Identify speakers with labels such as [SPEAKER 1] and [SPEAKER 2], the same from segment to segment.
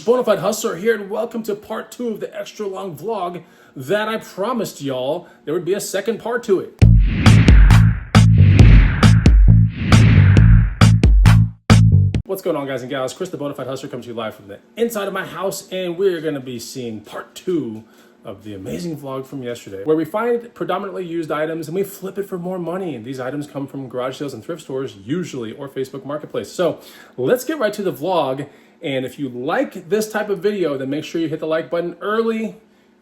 [SPEAKER 1] Bonafide Hustler here, and welcome to part 2 of the extra long vlog that I promised y'all there would be a second part to it. What's going on, guys and gals? Chris the Bonafide Hustler comes to you live from the inside of my house, and we're going to be seeing part 2 of the amazing vlog from yesterday, where we find predominantly used items and we flip it for more money. And these items come from garage sales and thrift stores usually, or Facebook Marketplace. So let's get right to the vlog. And if you like this type of video, then make sure you hit the like button early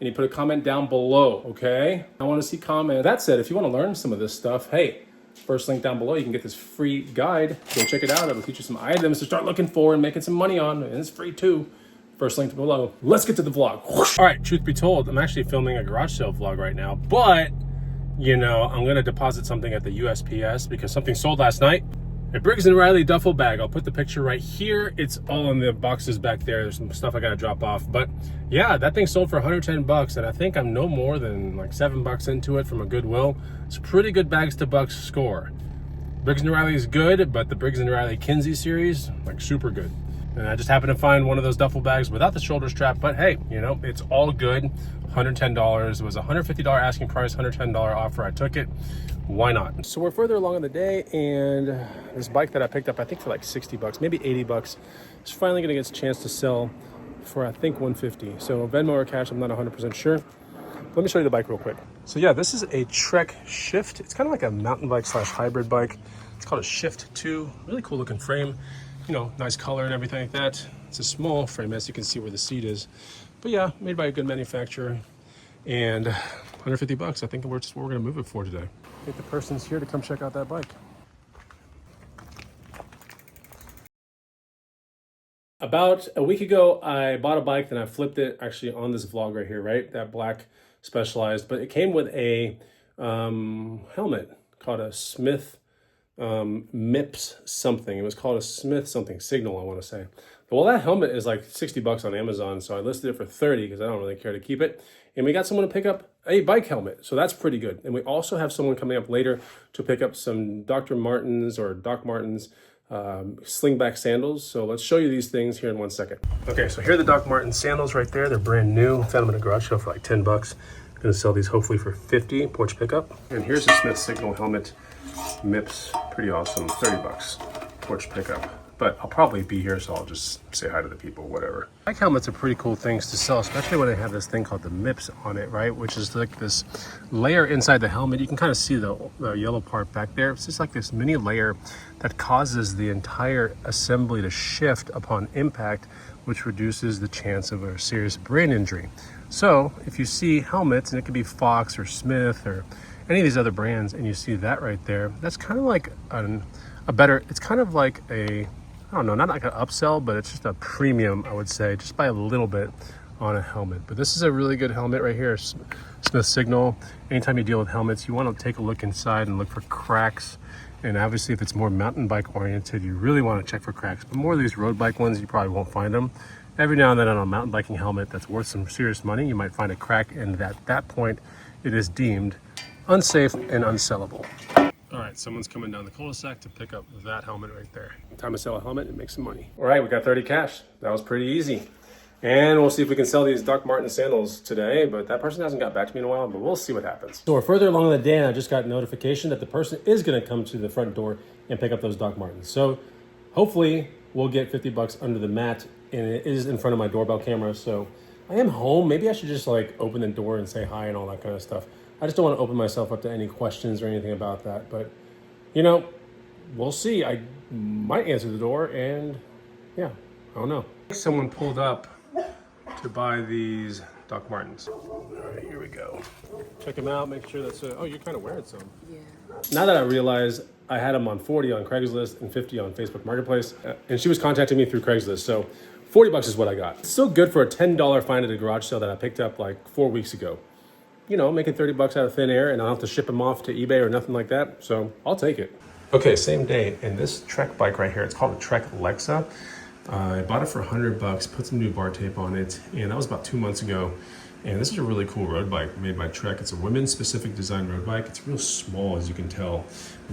[SPEAKER 1] and you put a comment down below, okay? I want to see comments. That said, if you want to learn some of this stuff, hey, first link down below, you can get this free guide. Go check it out. It'll teach you some items to start looking for and making some money on, and it's free too. First link below. Let's get to the vlog. All right, truth be told, I'm actually filming a garage sale vlog right now, but you know, I'm gonna deposit something at the USPS because something sold last night. A Briggs & Riley duffel bag. I'll put the picture right here. It's all in the boxes back there. There's some stuff I gotta drop off. But yeah, that thing sold for 110 bucks, and I think I'm no more than like $7 into it from a Goodwill. It's a pretty good bags to bucks score. Briggs & Riley is good, but the Briggs & Riley Kinsey series, like super good. And I just happened to find one of those duffel bags without the shoulder strap, but hey, you know, it's all good. $110. It was a $150 asking price, $110 offer. I took it. Why not? So we're further along in the day, and this bike that I picked up, I think for like 60 bucks, maybe 80 bucks, is finally gonna get its chance to sell for, I think, 150. So Venmo or cash, I'm not 100% sure. Let me show you the bike real quick. So yeah, this is a Trek Shift. It's kind of like a mountain bike slash hybrid bike. It's called a Shift 2. Really cool looking frame. You know, nice color and everything like that. It's a small frame, as you can see where the seat is. But yeah, made by a good manufacturer. And 150 bucks, I think that's what we're gonna move it for today. I think the person's here to come check out that bike. About a week ago, I bought a bike, then I flipped it actually on this vlog right here, right? That black Specialized, but it came with a helmet called a Smith MIPS something. It was called a Smith something Signal, I want to say. Well, that helmet is like 60 bucks on Amazon, so I listed it for 30 because I don't really care to keep it. And we got someone to pick up a bike helmet, so that's pretty good. And we also have someone coming up later to pick up some Dr. Martens or Doc Martens slingback sandals. So let's show you these things here in 1 second. Okay, so here are the Doc Martens sandals right there. They're brand new. Found them in a garage sale for like 10 bucks. Gonna sell these hopefully for 50, porch pickup. And here's the Smith Signal helmet, MIPS, pretty awesome, 30 bucks, porch pickup. But I'll probably be here, so I'll just say hi to the people, whatever. Bike helmets are pretty cool things to sell, especially when they have this thing called the MIPS on it, right? Which is like this layer inside the helmet. You can kind of see the yellow part back there. It's just like this mini layer that causes the entire assembly to shift upon impact, which reduces the chance of a serious brain injury. So if you see helmets, and it could be Fox or Smith or any of these other brands, and you see that right there, that's kind of like it's kind of like a, I don't know, not like an upsell, but it's just a premium, I would say, just by a little bit on a helmet. But this is a really good helmet right here, Smith Signal. Anytime you deal with helmets, you want to take a look inside and look for cracks. And obviously, if it's more mountain bike oriented, you really want to check for cracks. But more of these road bike ones, you probably won't find them. Every now and then on a mountain biking helmet that's worth some serious money, you might find a crack, and at that point, it is deemed unsafe and unsellable. All right, someone's coming down the cul-de-sac to pick up that helmet right there. Time to sell a helmet and make some money. All right, we got 30 cash. That was pretty easy. And we'll see if we can sell these Doc Marten sandals today, but that person hasn't got back to me in a while, but we'll see what happens. So we're further along in the day, and I just got notification that the person is gonna come to the front door and pick up those Doc Martens. So hopefully we'll get 50 bucks under the mat, and it is in front of my doorbell camera, so I am home. Maybe I should just like open the door and say hi and all that kind of stuff. I just don't want to open myself up to any questions or anything about that. But, you know, we'll see. I might answer the door, and yeah, I don't know. Someone pulled up to buy these Doc Martens. All right, here we go. Check them out. Make sure that's oh, you're kind of wearing some. Yeah. Now that I realize I had them on 40 on Craigslist and 50 on Facebook Marketplace, and she was contacting me through Craigslist. So 40 bucks is what I got. It's still good for a $10 find at a garage sale that I picked up like 4 weeks ago. You know, making 30 bucks out of thin air, and I don't have to ship them off to eBay or nothing like that. So I'll take it. Okay, same day. And this Trek bike right here, it's called a Trek Lexa. I bought it for $100, put some new bar tape on it, and that was about 2 months ago. And this is a really cool road bike made by Trek. It's a women's specific design road bike. It's real small, as you can tell.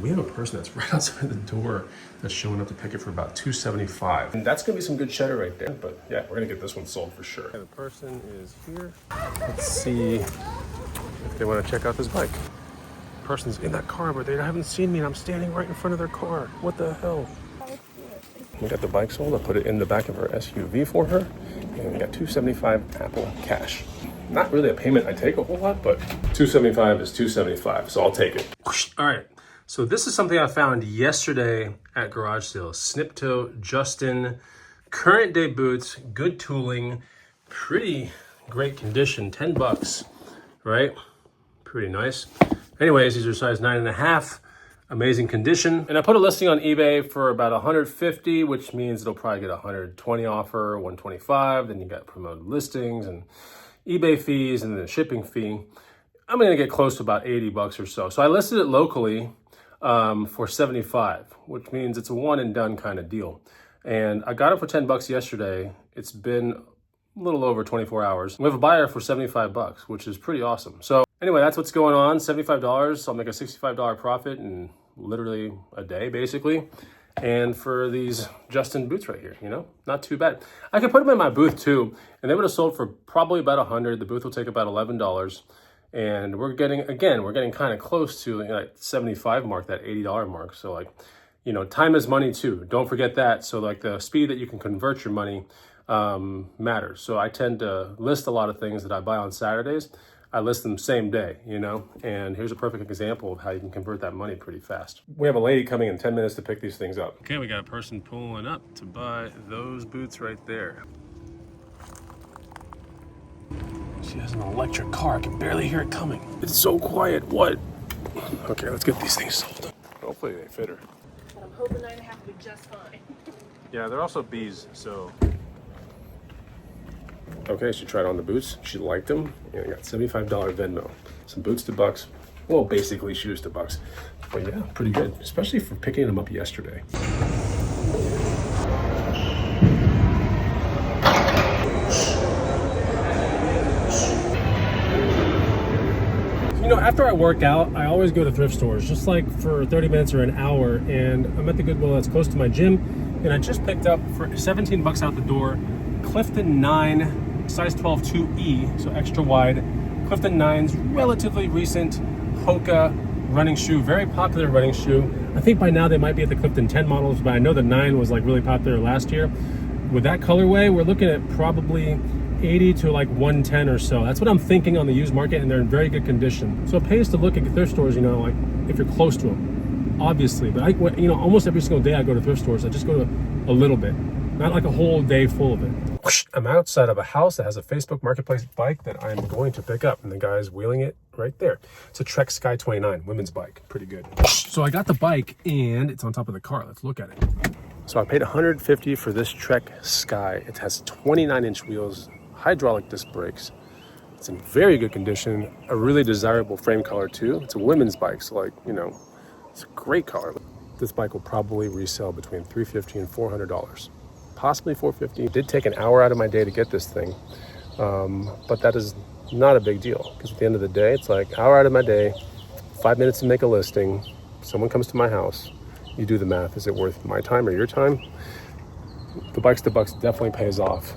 [SPEAKER 1] We have a person that's right outside the door that's showing up to pick it for about $275. And that's gonna be some good cheddar right there. But yeah, we're gonna get this one sold for sure. Okay, the person is here. Let's see if they wanna check out this bike. The person's in that car, but they haven't seen me and I'm standing right in front of their car. What the hell? We got the bike sold. I put it in the back of her SUV for her. And we got $275 Apple Cash. Not really a payment I take a whole lot, but $275 is $275, so I'll take it. All right, so this is something I found yesterday at garage sales. Snip toe, Justin, current day boots, good tooling, pretty great condition, $10, right? Pretty nice. Anyways, these are size 9.5. Amazing condition. And I put a listing on eBay for about 150, which means it'll probably get 120 offer, 125. Then you got promoted listings and eBay fees and the shipping fee. I'm gonna get close to about $80 or so. So I listed it locally for 75, which means it's a one and done kind of deal. And I got it for $10 yesterday. It's been a little over 24 hours. We have a buyer for $75, which is pretty awesome. So anyway, that's what's going on, $75. So I'll make a $65 profit in literally a day, basically. And for these Justin boots right here, you know, not too bad. I could put them in my booth too, and they would have sold for probably about 100. The booth will take about $11. And we're getting kind of close to like 75 mark, that $80 mark. So like, you know, time is money too. Don't forget that. So like the speed that you can convert your money matters. So I tend to list a lot of things that I buy on Saturdays. I list them same day, you know, and here's a perfect example of how you can convert that money pretty fast. We have a lady coming in 10 minutes to pick these things up. Okay, we got a person pulling up to buy those boots right there. She has an electric car. I can barely hear it coming. It's so quiet. What? Okay, let's get these things sold. Hopefully they fit her.
[SPEAKER 2] But I'm hoping 9.5 will be just fine.
[SPEAKER 1] Yeah, they're also B's, so. Okay, she tried on the boots. She liked them. And I got $75 Venmo. Some boots to bucks. Well, basically shoes to bucks. But yeah, pretty good, especially for picking them up yesterday. You know, after I work out, I always go to thrift stores, just like for 30 minutes or an hour. And I'm at the Goodwill that's close to my gym. And I just picked up for $17 out the door, Clifton 9. Size 12 2E, so extra wide. Clifton 9's relatively recent Hoka running shoe, very popular running shoe. I think by now they might be at the Clifton 10 models, but I know the 9 was like really popular last year. With that colorway, we're looking at probably 80 to like 110 or so. That's what I'm thinking on the used market, and they're in very good condition. So it pays to look at thrift stores, you know, like if you're close to them, obviously. But you know, almost every single day I go to thrift stores. I just go to a little bit, not like a whole day full of it. I'm outside of a house that has a Facebook Marketplace bike that I'm going to pick up, and the guy's wheeling it right there. It's a Trek Sky 29, women's bike, pretty good. So I got the bike and it's on top of the car. Let's look at it. So I paid $150 for this Trek Sky. It has 29-inch wheels, hydraulic disc brakes. It's in very good condition, a really desirable frame color too. It's a women's bike, so like, you know, it's a great color. This bike will probably resell between $350 and $400. Possibly $450. It did take an hour out of my day to get this thing, but that is not a big deal, because at the end of the day, it's like hour out of my day, 5 minutes to make a listing, someone comes to my house, you do the math, is it worth my time or your time? The bikes to bucks definitely pays off.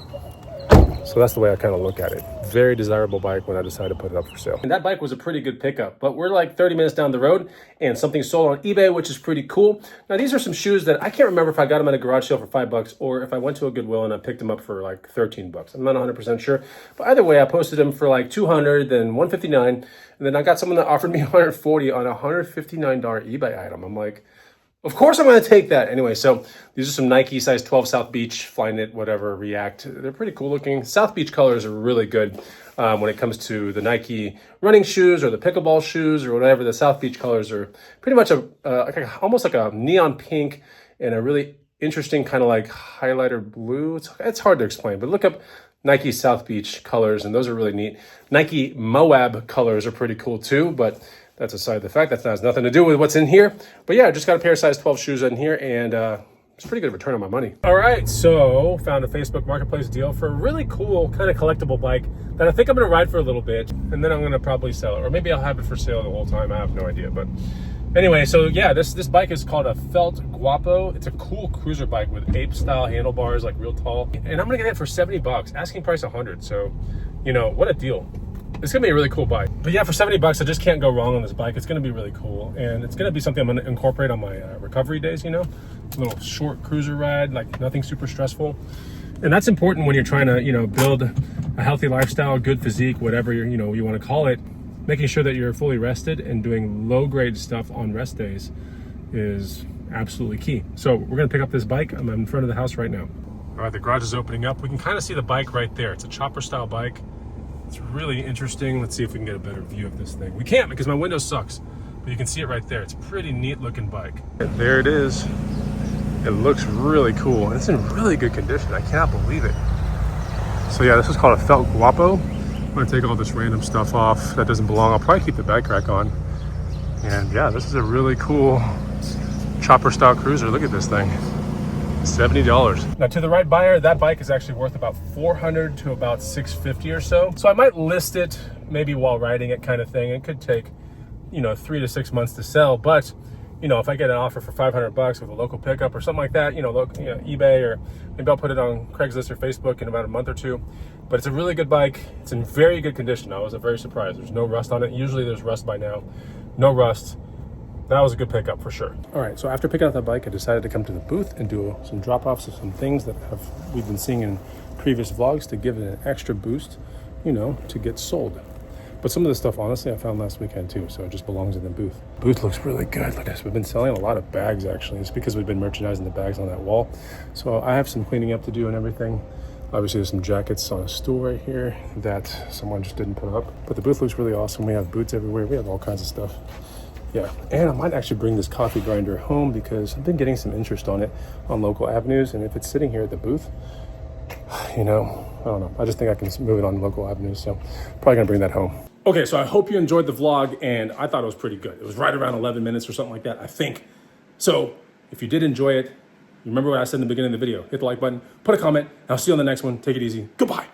[SPEAKER 1] So that's the way I kind of look at it. Very desirable bike when I decided to put it up for sale. And that bike was a pretty good pickup, but we're like 30 minutes down the road and something sold on eBay, which is pretty cool. Now, these are some shoes that I can't remember if I got them at a garage sale for $5 or if I went to a Goodwill and I picked them up for like $13. I'm not 100% sure, but either way, I posted them for like $200, then $159, and then I got someone that offered me $140 on a $159 eBay item. I'm like, of course I'm going to take that. Anyway, so these are some Nike size 12 South Beach, Flyknit, whatever, React. They're pretty cool looking. South Beach colors are really good when it comes to the Nike running shoes or the pickleball shoes or whatever. The South Beach colors are pretty much almost like a neon pink and a really interesting kind of like highlighter blue. It's hard to explain, but look up Nike South Beach colors, and those are really neat. Nike Moab colors are pretty cool too, but that's aside the fact that has nothing to do with what's in here. But yeah, I just got a pair of size 12 shoes in here, and it's a pretty good return on my money. All right, so found a Facebook Marketplace deal for a really cool kind of collectible bike that I think I'm gonna ride for a little bit, and then I'm gonna probably sell it, or maybe I'll have it for sale the whole time. I have no idea, but anyway, so yeah, this bike is called a Felt Guapo. It's a cool cruiser bike with ape-style handlebars, like real tall, and I'm gonna get it for 70 bucks. Asking price 100, so you know what a deal. It's gonna be a really cool bike. But yeah, for 70 bucks, I just can't go wrong on this bike. It's gonna be really cool, and it's gonna be something I'm gonna incorporate on my recovery days, you know? A little short cruiser ride, like nothing super stressful. And that's important when you're trying to, you know, build a healthy lifestyle, good physique, whatever you know you wanna call it. Making sure that you're fully rested and doing low-grade stuff on rest days is absolutely key. So we're gonna pick up this bike. I'm in front of the house right now. All right, the garage is opening up. We can kind of see the bike right there. It's a chopper style bike. It's really interesting. Let's see if we can get a better view of this thing. We can't because my window sucks, but you can see it right there. It's a pretty neat looking bike. And there it is. It looks really cool. It's in really good condition. I cannot believe it. So yeah, this is called a Felt Guapo. I'm gonna take all this random stuff off that doesn't belong. I'll probably keep the back rack on. And yeah, this is a really cool chopper style cruiser. Look at this thing. $70. Now to the right buyer, that bike is actually worth about $400 to about $650 or so. So I might list it maybe while riding it, kind of thing. It could take, you know, 3 to 6 months to sell, but you know, if I get an offer for 500 bucks with a local pickup or something like that, you know, eBay, or maybe I'll put it on Craigslist or Facebook in about a month or two. But it's a really good bike. It's in very good condition. I was very surprised. There's no rust on it. Usually there's rust by now. No rust. That was a good pickup for sure. All right, so after picking up that bike, I decided to come to the booth and do some drop-offs of some things that we've been seeing in previous vlogs to give it an extra boost, you know, to get sold. But some of this stuff, honestly, I found last weekend too, so it just belongs in the booth. Booth looks really good. Look at this. We've been selling a lot of bags, actually. It's because we've been merchandising the bags on that wall. So I have some cleaning up to do and everything. Obviously, there's some jackets on a stool right here that someone just didn't put up. But the booth looks really awesome. We have boots everywhere. We have all kinds of stuff. Yeah, and I might actually bring this coffee grinder home because I've been getting some interest on it on local avenues. And if it's sitting here at the booth, you know, I don't know. I just think I can move it on local avenues. So probably gonna bring that home. Okay, so I hope you enjoyed the vlog, and I thought it was pretty good. It was right around 11 minutes or something like that, I think. So if you did enjoy it, remember what I said in the beginning of the video. Hit the like button, put a comment, and I'll see you on the next one. Take it easy. Goodbye.